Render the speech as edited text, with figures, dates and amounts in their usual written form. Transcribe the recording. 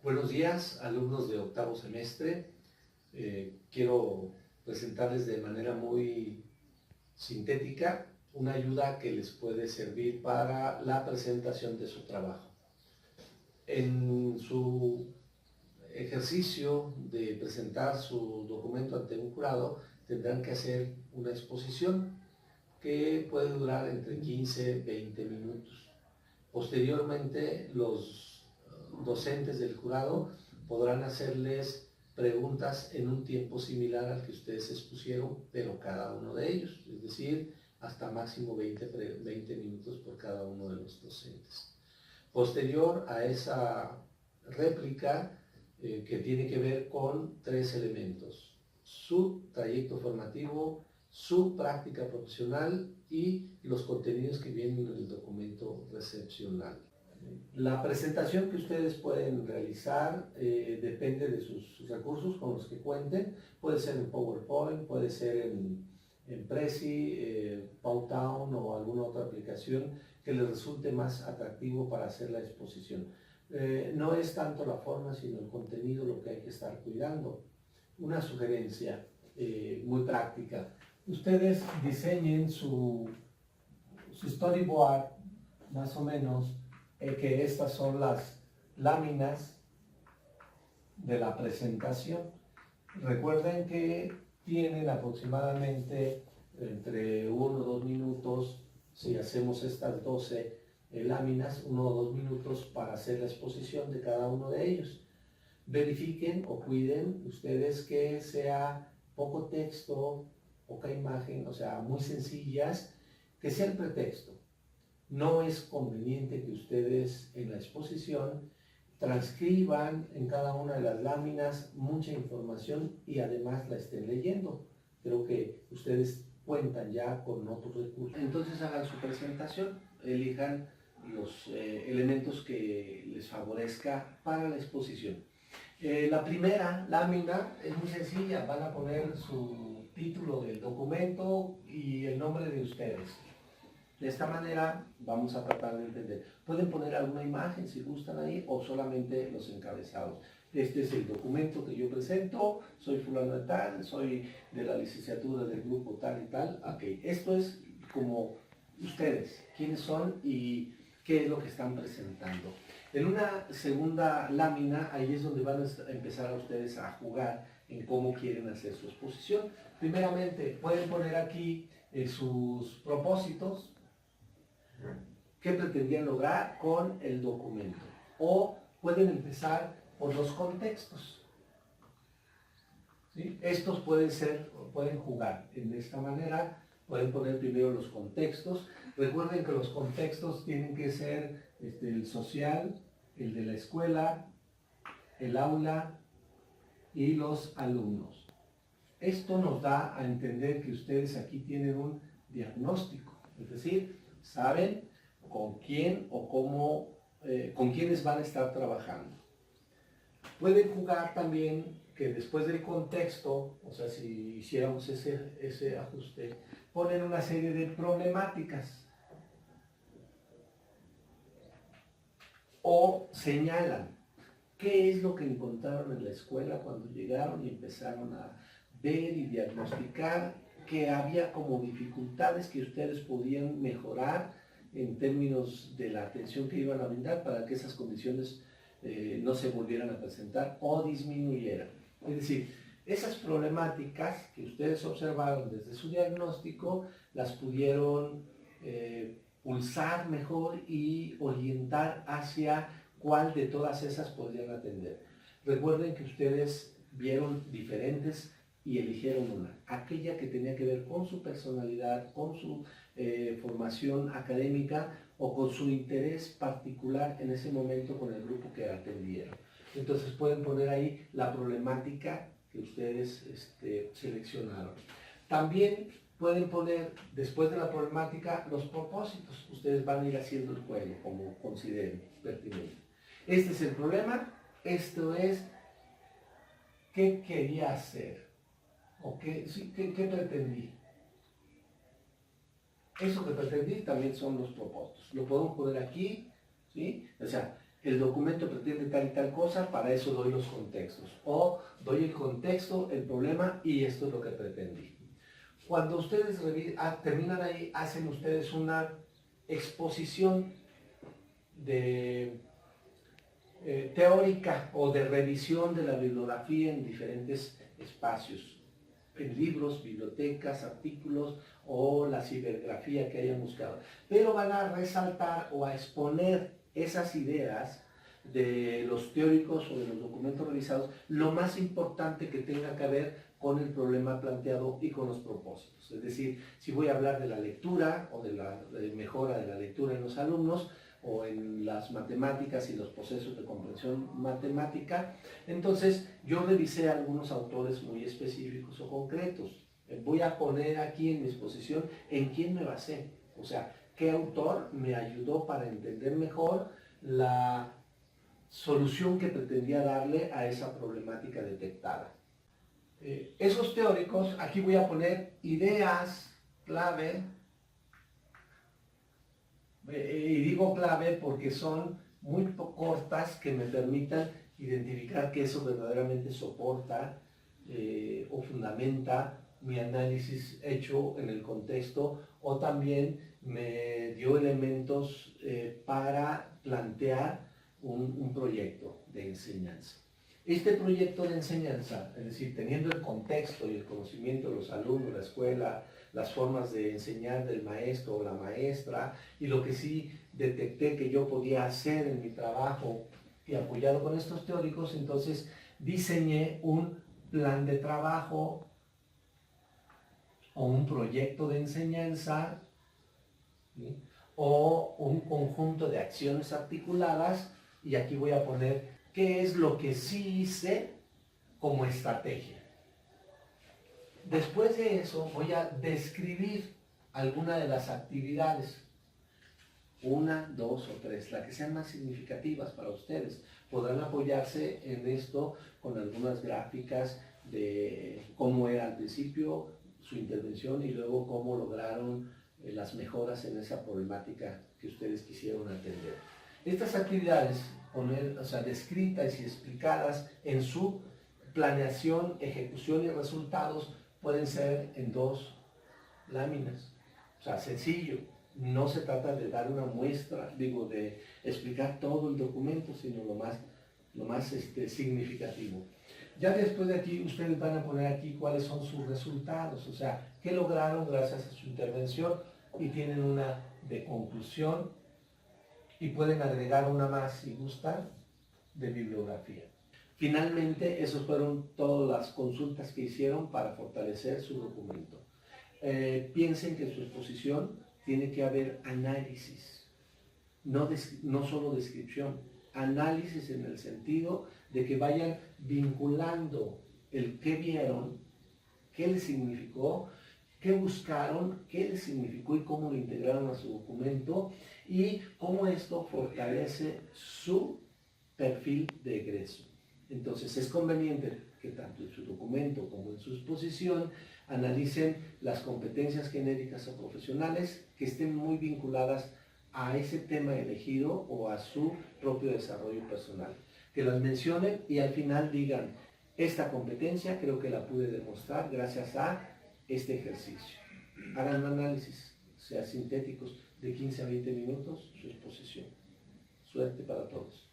Buenos días, alumnos de octavo semestre. Quiero presentarles de manera muy sintética una ayuda que les puede servir para la presentación de su trabajo. En su ejercicio de presentar su documento ante un jurado, tendrán que hacer una exposición que puede durar entre 15 y 20 minutos. Posteriormente, los docentes del jurado podrán hacerles preguntas en un tiempo similar al que ustedes expusieron, pero cada uno de ellos, es decir, hasta máximo 20 minutos por cada uno de los docentes. Posterior a esa réplica, que tiene que ver con tres elementos: su trayecto formativo, su práctica profesional y los contenidos que vienen en el documento recepcional. La presentación que ustedes pueden realizar depende de sus recursos con los que cuenten. Puede ser en PowerPoint, puede ser en Prezi, Powtown o alguna otra aplicación que les resulte más atractivo para hacer la exposición. No es tanto la forma, sino el contenido lo que hay que estar cuidando. Una sugerencia muy práctica: ustedes diseñen su storyboard, más o menos, que estas son las láminas de la presentación. Recuerden que tienen aproximadamente entre 1 o 2 minutos, si hacemos estas 12 láminas, 1 o 2 minutos para hacer la exposición de cada uno de ellos. Verifiquen o cuiden ustedes que sea poco texto, poca imagen, o sea, muy sencillas, que sea el pretexto. No es conveniente que ustedes en la exposición transcriban en cada una de las láminas mucha información y además la estén leyendo. Creo que ustedes cuentan ya con otros recursos. Entonces hagan su presentación, elijan los elementos que les favorezca para la exposición. La primera lámina es muy sencilla: van a poner su título del documento y el nombre de ustedes. De esta manera vamos a tratar de entender. Pueden poner alguna imagen si gustan ahí, o solamente los encabezados. Este es el documento que yo presento, soy fulano de tal, soy de la licenciatura del grupo tal y tal. Ok, esto es como ustedes, quiénes son y qué es lo que están presentando. En una segunda lámina, ahí es donde van a empezar a ustedes a jugar en cómo quieren hacer su exposición. Primeramente, pueden poner aquí sus propósitos, qué pretendían lograr con el documento, o pueden empezar por los contextos. ¿Sí? Estos pueden jugar de esta manera. Pueden poner primero los contextos. Recuerden que los contextos tienen que ser el social, el de la escuela, el aula y los alumnos. Esto nos da a entender que ustedes aquí tienen un diagnóstico, es decir, saben con quién o cómo, con quiénes van a estar trabajando. Pueden jugar también que después del contexto, o sea, si hiciéramos ese ajuste, ponen una serie de problemáticas o señalan qué es lo que encontraron en la escuela cuando llegaron y empezaron a ver y diagnosticar que había como dificultades que ustedes podían mejorar en términos de la atención que iban a brindar para que esas condiciones no se volvieran a presentar o disminuyeran. Es decir, esas problemáticas que ustedes observaron desde su diagnóstico las pudieron pulsar mejor y orientar hacia cuál de todas esas podrían atender. Recuerden que ustedes vieron diferentes y eligieron una, aquella que tenía que ver con su personalidad, con su formación académica o con su interés particular en ese momento con el grupo que atendieron. Entonces pueden poner ahí la problemática que ustedes seleccionaron. También pueden poner, después de la problemática, los propósitos. Ustedes van a ir haciendo el juego como consideren pertinente. Este es el problema, esto es qué quería hacer o qué pretendí. Eso que pretendí también son los propósitos. Lo podemos poner aquí, ¿sí? O sea, el documento pretende tal y tal cosa, para eso doy los contextos. O doy el contexto, el problema y esto es lo que pretendí. Cuando ustedes terminan ahí, hacen ustedes una exposición teórica o de revisión de la bibliografía en diferentes espacios, en libros, bibliotecas, artículos o la cibergrafía que hayan buscado. Pero van a resaltar o a exponer esas ideas de los teóricos o de los documentos revisados, lo más importante que tenga que ver con el problema planteado y con los propósitos. Es decir, si voy a hablar de la lectura o de la mejora de la lectura en los alumnos, o en las matemáticas y los procesos de comprensión matemática, entonces yo revisé algunos autores muy específicos o concretos. Voy a poner aquí en mi exposición en quién me basé, o sea, qué autor me ayudó para entender mejor la solución que pretendía darle a esa problemática detectada. Esos teóricos, aquí voy a poner ideas clave, y digo clave porque son muy cortas que me permitan identificar que eso verdaderamente soporta o fundamenta mi análisis hecho en el contexto, o también me dio elementos para plantear un proyecto de enseñanza. Este proyecto de enseñanza, es decir, teniendo el contexto y el conocimiento de los alumnos, la escuela, las formas de enseñar del maestro o la maestra, y lo que sí detecté que yo podía hacer en mi trabajo y apoyado con estos teóricos, entonces diseñé un plan de trabajo o un proyecto de enseñanza, ¿sí?, o un conjunto de acciones articuladas, y aquí voy a poner qué es lo que sí hice como estrategia. Después de eso voy a describir alguna de las actividades, una, dos o tres, las que sean más significativas para ustedes. Podrán apoyarse en esto con algunas gráficas de cómo era al principio su intervención y luego cómo lograron las mejoras en esa problemática que ustedes quisieron atender. Estas actividades, descritas y explicadas en su planeación, ejecución y resultados, pueden ser en 2 láminas. O sea, sencillo. No se trata de dar una muestra, de explicar todo el documento, sino lo más significativo. Ya después de aquí, ustedes van a poner aquí cuáles son sus resultados, o sea, qué lograron gracias a su intervención, y tienen una de conclusión, y pueden agregar una más, si gustan, de bibliografía. Finalmente, esas fueron todas las consultas que hicieron para fortalecer su documento. Piensen que en su exposición tiene que haber análisis, no solo descripción, análisis en el sentido de que vayan vinculando el qué vieron, qué les significó, qué buscaron, qué les significó y cómo lo integraron a su documento, y cómo esto fortalece su perfil de egreso. Entonces es conveniente que tanto en su documento como en su exposición analicen las competencias genéricas o profesionales que estén muy vinculadas a ese tema elegido o a su propio desarrollo personal. Que las mencionen y al final digan, esta competencia creo que la pude demostrar gracias a este ejercicio. Hagan un análisis, sea sintéticos, de 15 a 20 minutos, su exposición. Suerte para todos.